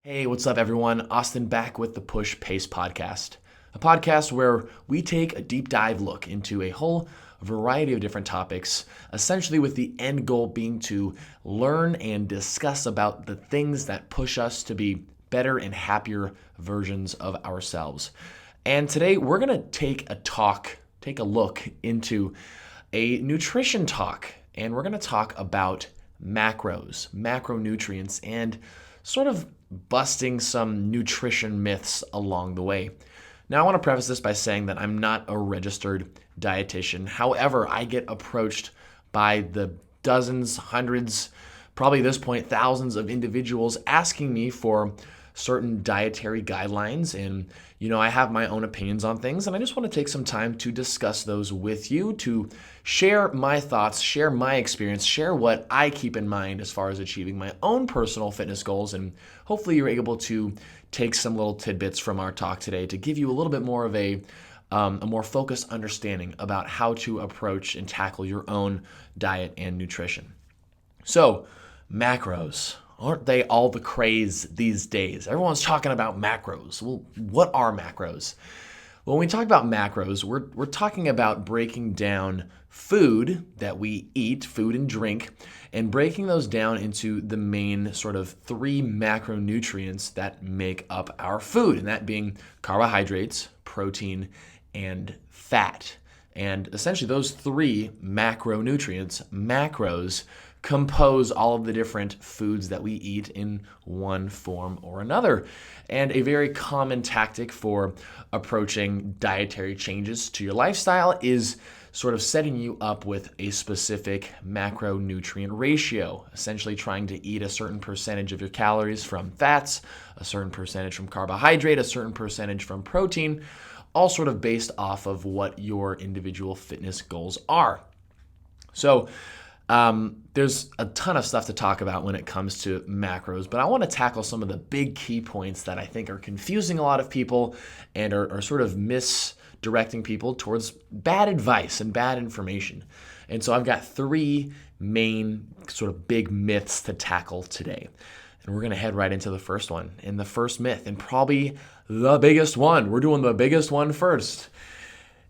Hey, what's up, everyone? Austin back with the Push Pace podcast, a podcast where we take a deep dive look into a whole variety of different topics, essentially with the end goal being to learn and discuss about the things that push us to be better and happier versions of ourselves. And today we're going to take a look into a nutrition talk, and we're going to talk about macros, macronutrients, and sort of busting some nutrition myths along the way. Now, I want to preface this by saying that I'm not a registered dietitian. However, I get approached by the dozens, hundreds, probably at this point, thousands of individuals asking me for certain dietary guidelines. And, I have my own opinions on things, and I just want to take some time to discuss those with you, to share my thoughts, share my experience, share what I keep in mind as far as achieving my own personal fitness goals. And hopefully you're able to take some little tidbits from our talk today to give you a little bit more of a more focused understanding about how to approach and tackle your own diet and nutrition. So, macros. Aren't they all the craze these days? Everyone's talking about macros. Well, what are macros? When we talk about macros, we're talking about breaking down food that we eat, food and drink, and breaking those down into the main sort of three macronutrients that make up our food, and that being carbohydrates, protein, and fat. And essentially those three macronutrients, macros, compose all of the different foods that we eat in one form or another. And a very common tactic for approaching dietary changes to your lifestyle is sort of setting you up with a specific macronutrient ratio, essentially trying to eat a certain percentage of your calories from fats, a certain percentage from carbohydrate, a certain percentage from protein, all sort of based off of what your individual fitness goals are. So, there's a ton of stuff to talk about when it comes to macros, but I want to tackle some of the big key points that I think are confusing a lot of people and are sort of misdirecting people towards bad advice and bad information. And so I've got three main sort of big myths to tackle today. And we're going to head right into the first one. And the first myth, and probably the biggest one, we're doing the biggest one first.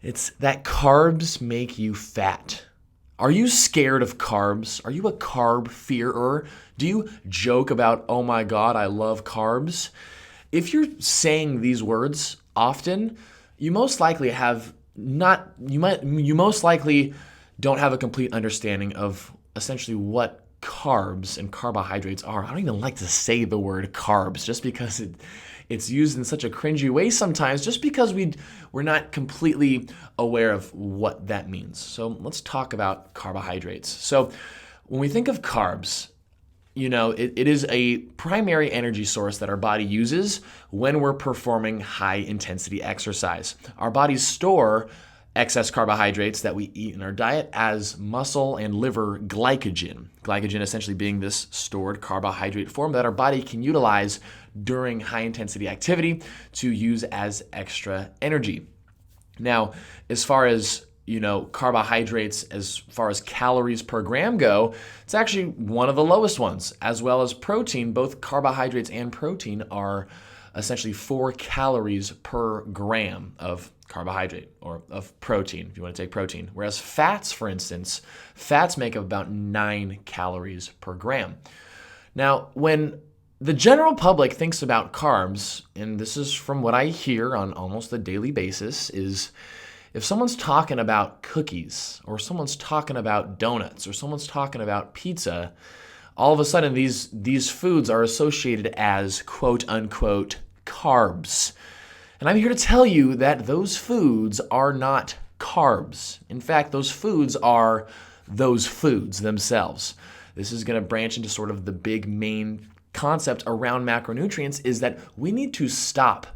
It's that carbs make you fat. Are you scared of carbs? Are you a carb fearer? Do you joke about, oh my God, I love carbs? If you're saying these words often, you most likely don't have a complete understanding of essentially what carbs and carbohydrates are. I don't even like to say the word carbs just because it's used in such a cringy way sometimes, just because we're not completely aware of what that means. So let's talk about carbohydrates. So when we think of carbs, it is a primary energy source that our body uses when we're performing high intensity exercise. Our bodies store excess carbohydrates that we eat in our diet as muscle and liver glycogen. Glycogen essentially being this stored carbohydrate form that our body can utilize during high intensity activity to use as extra energy. Now, as far as carbohydrates, as far as calories per gram go, it's actually one of the lowest ones, as well as protein. Both carbohydrates and protein are essentially 4 calories per gram of carbohydrate or of protein, if you want to take protein. Whereas fats, for instance, make up about 9 calories per gram. Now, when the general public thinks about carbs, and this is from what I hear on almost a daily basis, is if someone's talking about cookies or someone's talking about donuts or someone's talking about pizza, all of a sudden these foods are associated as quote unquote carbs. And I'm here to tell you that those foods are not carbs. In fact, those foods are those foods themselves. This is going to branch into sort of the big main concept around macronutrients, is that we need to stop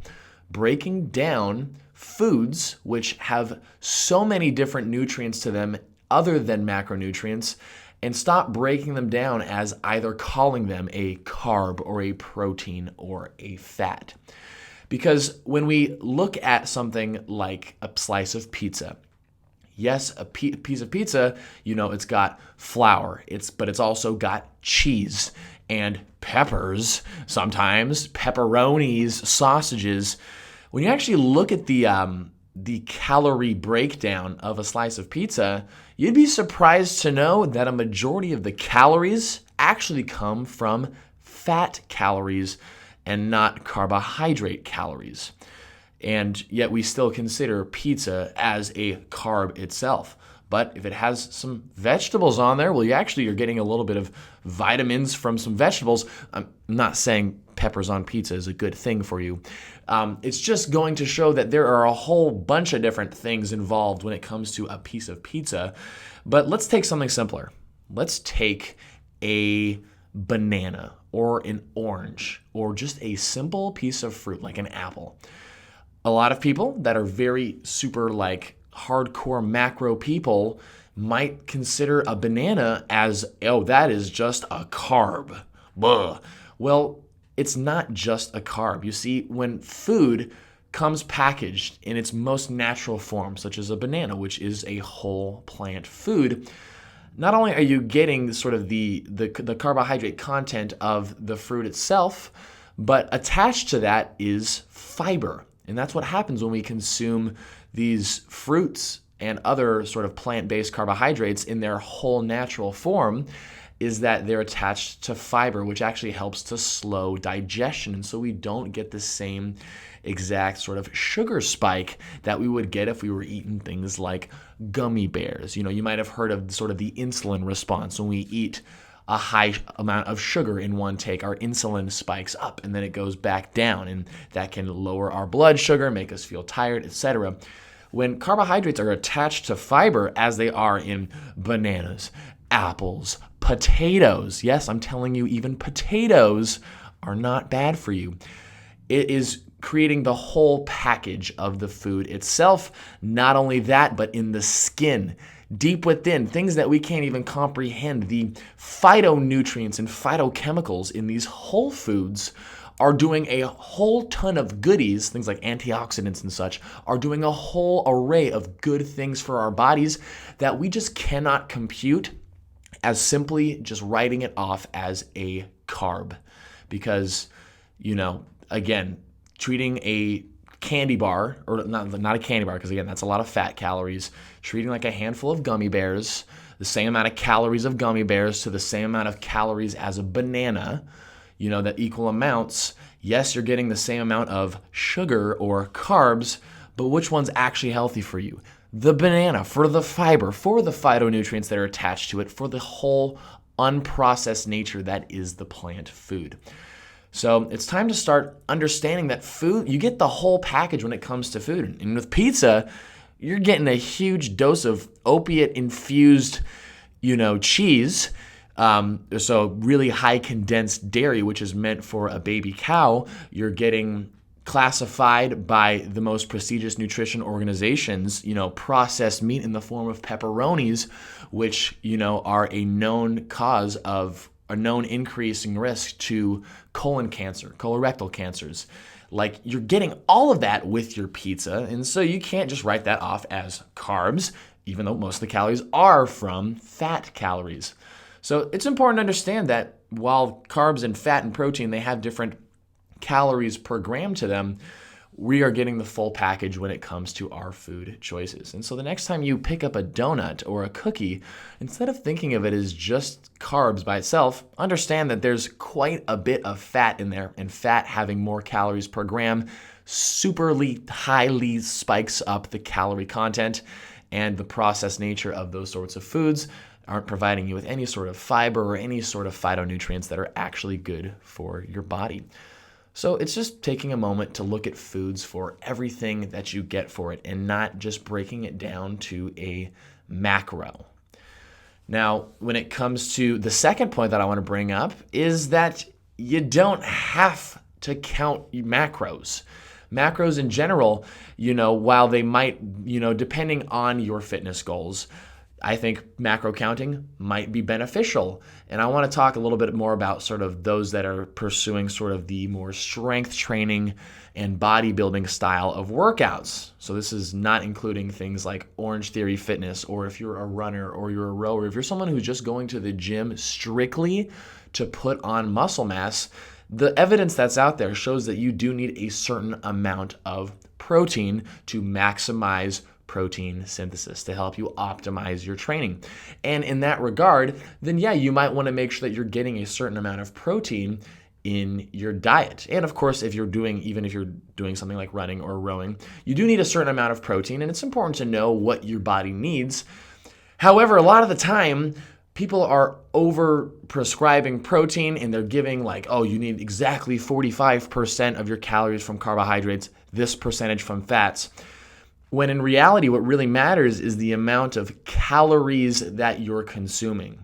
breaking down foods which have so many different nutrients to them other than macronutrients, and stop breaking them down as either calling them a carb or a protein or a fat. Because when we look at something like a slice of pizza, Yes, a piece of pizza, it's got flour, but it's also got cheese and peppers, sometimes pepperonis, sausages. When you actually look at the calorie breakdown of a slice of pizza, you'd be surprised to know that a majority of the calories actually come from fat calories and not carbohydrate calories. And yet we still consider pizza as a carb itself. But if it has some vegetables on there, well, you're getting a little bit of vitamins from some vegetables. I'm not saying peppers on pizza is a good thing for you. It's just going to show that there are a whole bunch of different things involved when it comes to a piece of pizza. But let's take something simpler. Let's take a banana or an orange or just a simple piece of fruit like an apple. A lot of people that are very super hardcore macro people might consider a banana as, that is just a carb. Blah. Well, it's not just a carb. You see, when food comes packaged in its most natural form, such as a banana, which is a whole plant food, not only are you getting sort of the carbohydrate content of the fruit itself, but attached to that is fiber. And that's what happens when we consume these fruits and other sort of plant-based carbohydrates in their whole natural form, is that they're attached to fiber, which actually helps to slow digestion. And so we don't get the same exact sort of sugar spike that we would get if we were eating things like gummy bears. You might have heard of sort of the insulin response. When we eat a high amount of sugar in one take, our insulin spikes up and then it goes back down, and that can lower our blood sugar, make us feel tired, etc. When carbohydrates are attached to fiber, as they are in bananas, apples, potatoes, yes, I'm telling you, even potatoes are not bad for you. It is creating the whole package of the food itself. Not only that, but in the skin, deep within, things that we can't even comprehend, the phytonutrients and phytochemicals in these whole foods are doing a whole ton of goodies, things like antioxidants and such, are doing a whole array of good things for our bodies that we just cannot compute as simply just writing it off as a carb. Because, again, treating a candy bar, or not a candy bar, because again, that's a lot of fat calories, treating like a handful of gummy bears, the same amount of calories of gummy bears to the same amount of calories as a banana, that equal amounts. Yes, you're getting the same amount of sugar or carbs, but which one's actually healthy for you? The banana, for the fiber, for the phytonutrients that are attached to it, for the whole unprocessed nature that is the plant food. So it's time to start understanding that food, you get the whole package when it comes to food. And with pizza, you're getting a huge dose of opiate-infused, cheese. So really high condensed dairy, which is meant for a baby cow. You're getting classified by the most prestigious nutrition organizations, processed meat in the form of pepperonis, which, are a known cause of a known increasing risk to colon cancer, colorectal cancers. You're getting all of that with your pizza, and so you can't just write that off as carbs, even though most of the calories are from fat calories. So it's important to understand that while carbs and fat and protein, they have different calories per gram to them, we are getting the full package when it comes to our food choices. And so the next time you pick up a donut or a cookie, instead of thinking of it as just carbs by itself, understand that there's quite a bit of fat in there, and fat having more calories per gram superly highly spikes up the calorie content, and the processed nature of those sorts of foods aren't providing you with any sort of fiber or any sort of phytonutrients that are actually good for your body. So it's just taking a moment to look at foods for everything that you get for it and not just breaking it down to a macro. Now, when it comes to the second point that I want to bring up is that you don't have to count macros. Macros in general, while they might, depending on your fitness goals, I think macro counting might be beneficial. And I want to talk a little bit more about sort of those that are pursuing sort of the more strength training and bodybuilding style of workouts. So this is not including things like Orange Theory Fitness, or if you're a runner or you're a rower, if you're someone who's just going to the gym strictly to put on muscle mass, the evidence that's out there shows that you do need a certain amount of protein to maximize protein synthesis to help you optimize your training. And in that regard, then yeah, you might want to make sure that you're getting a certain amount of protein in your diet. And of course, even if you're doing something like running or rowing, you do need a certain amount of protein, and it's important to know what your body needs. However, a lot of the time, people are over prescribing protein, and they're giving like, oh, you need exactly 45% of your calories from carbohydrates, this percentage from fats. When in reality, what really matters is the amount of calories that you're consuming.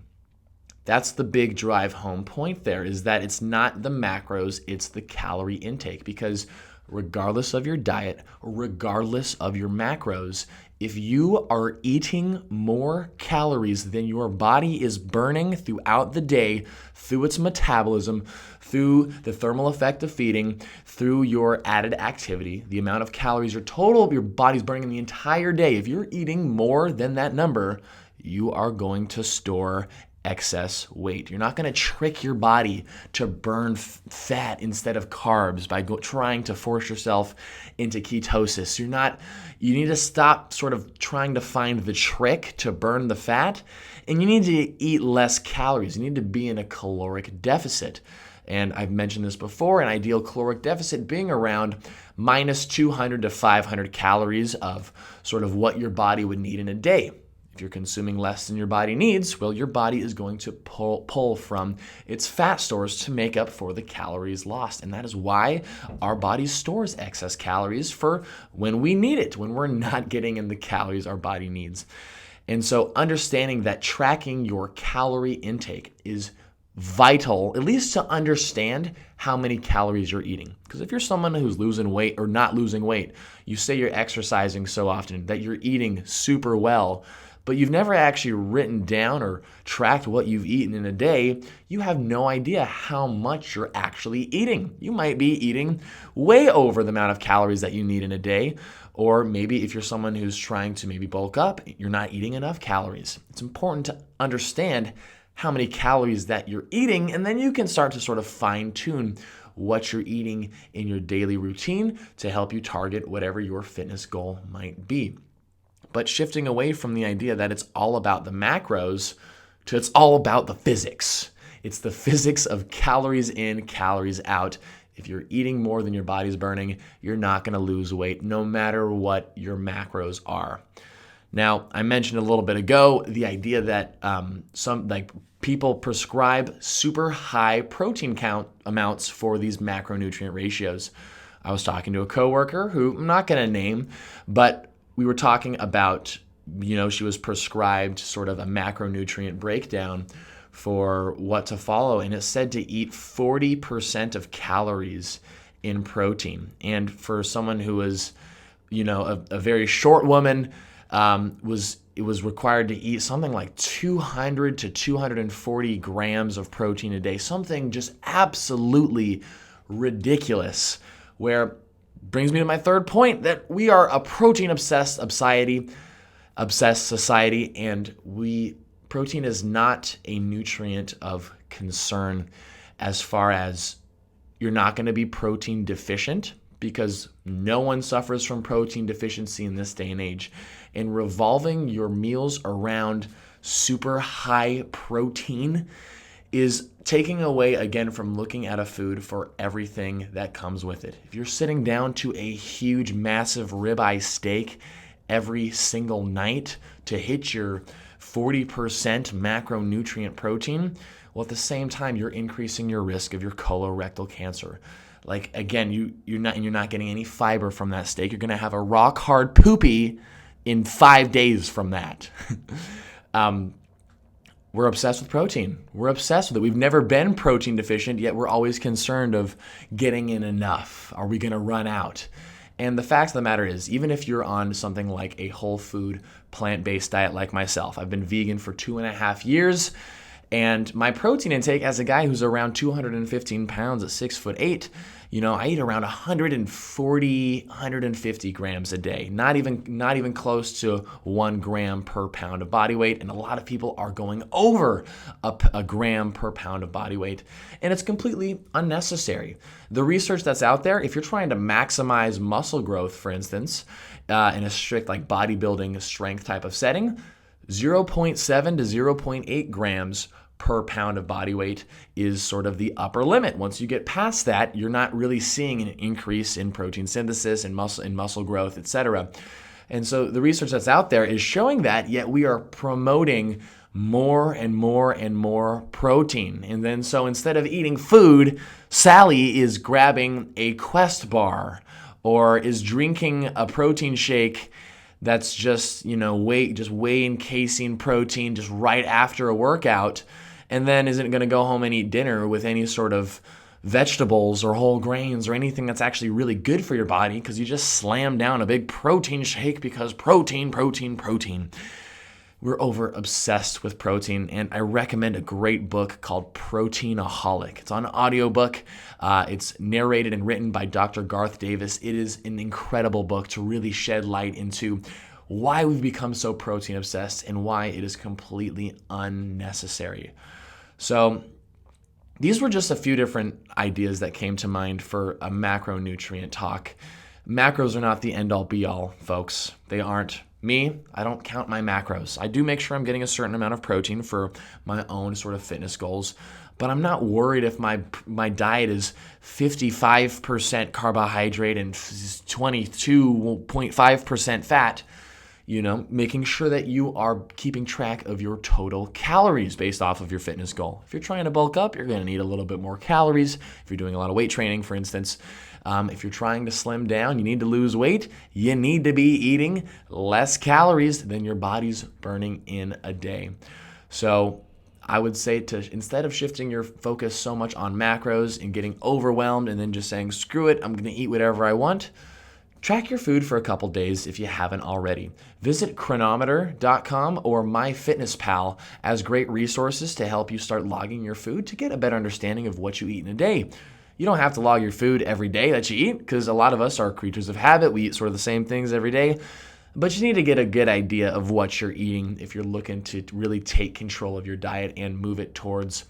That's the big drive home point there, is that it's not the macros, it's the calorie intake. Because regardless of your diet, regardless of your macros, if you are eating more calories than your body is burning throughout the day, through its metabolism, through the thermal effect of feeding, through your added activity, the amount of calories your body's burning in the entire day, if you're eating more than that number, you are going to store excess weight. You're not going to trick your body to burn fat instead of carbs by trying to force yourself into ketosis. You need to stop sort of trying to find the trick to burn the fat, and you need to eat less calories. You need to be in a caloric deficit. And I've mentioned this before, an ideal caloric deficit being around minus 200 to 500 calories of sort of what your body would need in a day. If you're consuming less than your body needs, well, your body is going to pull from its fat stores to make up for the calories lost. And that is why our body stores excess calories for when we need it, when we're not getting in the calories our body needs. And so understanding that tracking your calorie intake is vital, at least to understand how many calories you're eating. Because if you're someone who's losing weight or not losing weight, you say you're exercising so often, that you're eating super well, but you've never actually written down or tracked what you've eaten in a day, you have no idea how much you're actually eating. You might be eating way over the amount of calories that you need in a day, or maybe if you're someone who's trying to maybe bulk up, you're not eating enough calories. It's important to understand how many calories that you're eating, and then you can start to sort of fine-tune what you're eating in your daily routine to help you target whatever your fitness goal might be. But shifting away from the idea that it's all about the macros to it's all about the physics. It's the physics of calories in, calories out. If you're eating more than your body's burning, you're not going to lose weight no matter what your macros are. Now, I mentioned a little bit ago the idea that some people prescribe super high protein count amounts for these macronutrient ratios. I was talking to a coworker who I'm not going to name, but we were talking about, she was prescribed sort of a macronutrient breakdown for what to follow, and it said to eat 40% of calories in protein. And for someone who was, a very short woman, it was required to eat something like 200 to 240 grams of protein a day, something just absolutely ridiculous, where brings me to my third point, that we are a protein-obsessed society, and protein is not a nutrient of concern as far as you're not going to be protein deficient, because no one suffers from protein deficiency in this day and age. And revolving your meals around super high protein is taking away, again, from looking at a food for everything that comes with it. If you're sitting down to a huge, massive ribeye steak every single night to hit your 40% macronutrient protein, well, at the same time, you're increasing your risk of your colorectal cancer. Like, again, you're not getting any fiber from that steak. You're going to have a rock hard poopy in 5 days from that. We're obsessed with protein. We're obsessed with it. We've never been protein deficient, yet we're always concerned of getting in enough. Are we going to run out? And the fact of the matter is, even if you're on something like a whole food, plant-based diet like myself, I've been vegan for 2.5 years, and my protein intake as a guy who's around 215 pounds at 6'8", I eat around 140, 150 grams a day, not even close to 1 gram per pound of body weight. And a lot of people are going over a gram per pound of body weight, and it's completely unnecessary. The research that's out there, if you're trying to maximize muscle growth, for instance, in a strict like bodybuilding strength type of setting, 0.7 to 0.8 grams per pound of body weight is sort of the upper limit. Once you get past that, you're not really seeing an increase in protein synthesis and muscle growth, etc. And so the research that's out there is showing that, yet we are promoting more and more and more protein. And then so instead of eating food, Sally is grabbing a Quest bar or is drinking a protein shake that's just, whey and casein protein just right after a workout, and then isn't going to go home and eat dinner with any sort of vegetables or whole grains or anything that's actually really good for your body, because you just slam down a big protein shake because protein. We're over obsessed with protein, and I recommend a great book called Proteinaholic. It's on audiobook. It's narrated and written by Dr. Garth Davis. It is an incredible book to really shed light into why we've become so protein obsessed and why it is completely unnecessary. So these were just a few different ideas that came to mind for a macronutrient talk. Macros are not the end-all be-all, folks. They aren't. Me, I don't count my macros. I do make sure I'm getting a certain amount of protein for my own sort of fitness goals, but I'm not worried if my diet is 55% carbohydrate and 22.5% fat. Making sure that you are keeping track of your total calories based off of your fitness goal. If you're trying to bulk up, you're going to need a little bit more calories. If you're doing a lot of weight training, for instance, if you're trying to slim down, you need to lose weight, you need to be eating less calories than your body's burning in a day. So I would say instead of shifting your focus so much on macros and getting overwhelmed and then just saying, screw it, I'm going to eat whatever I want, track your food for a couple days if you haven't already. Visit Cronometer.com or MyFitnessPal as great resources to help you start logging your food to get a better understanding of what you eat in a day. You don't have to log your food every day that you eat, because a lot of us are creatures of habit. We eat sort of the same things every day. But you need to get a good idea of what you're eating if you're looking to really take control of your diet and move it towards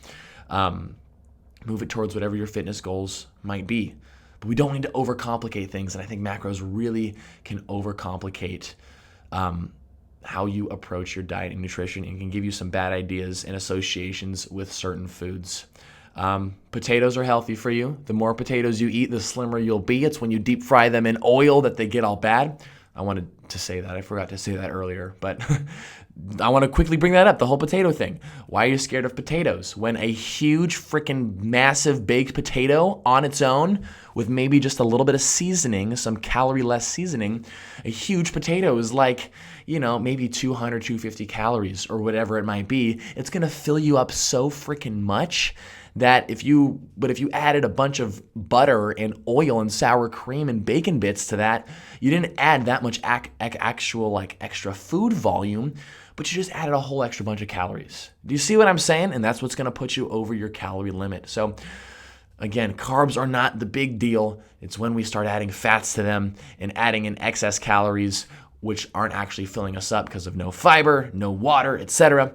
whatever your fitness goals might be. But we don't need to overcomplicate things, and I think macros really can overcomplicate how you approach your diet and nutrition, and can give you some bad ideas and associations with certain foods. Potatoes are healthy for you. The more potatoes you eat, the slimmer you'll be. It's when you deep fry them in oil that they get all bad. I wanted to say that. I forgot to say that earlier, but I want to quickly bring that up, the whole potato thing. Why are you scared of potatoes? When a huge freaking massive baked potato on its own with maybe just a little bit of seasoning, some calorie-less seasoning, a huge potato is like, maybe 200, 250 calories or whatever it might be. It's going to fill you up so freaking much that if you added a bunch of butter and oil and sour cream and bacon bits to that, you didn't add that much actual extra food volume, but you just added a whole extra bunch of calories. Do you see what I'm saying? And that's what's going to put you over your calorie limit. So again, carbs are not the big deal. It's when we start adding fats to them and adding in excess calories, which aren't actually filling us up because of no fiber, no water, etc.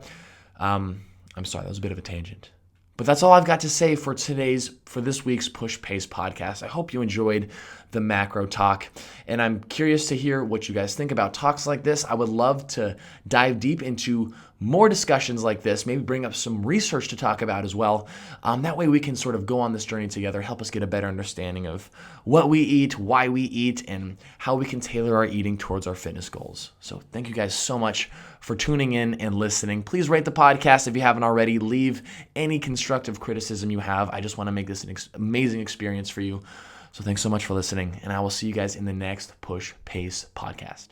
I'm sorry, that was a bit of a tangent. But that's all I've got to say for this week's Push Pace podcast. I hope you enjoyed the macro talk, and I'm curious to hear what you guys think about talks like this. I would love to dive deep into more discussions like this, maybe bring up some research to talk about as well. That way we can sort of go on this journey together, help us get a better understanding of what we eat, why we eat, and how we can tailor our eating towards our fitness goals. So thank you guys so much for tuning in and listening. Please rate the podcast if you haven't already. Leave any constructive criticism you have. I just want to make this an amazing experience for you. So thanks so much for listening, and I will see you guys in the next Push Pace podcast.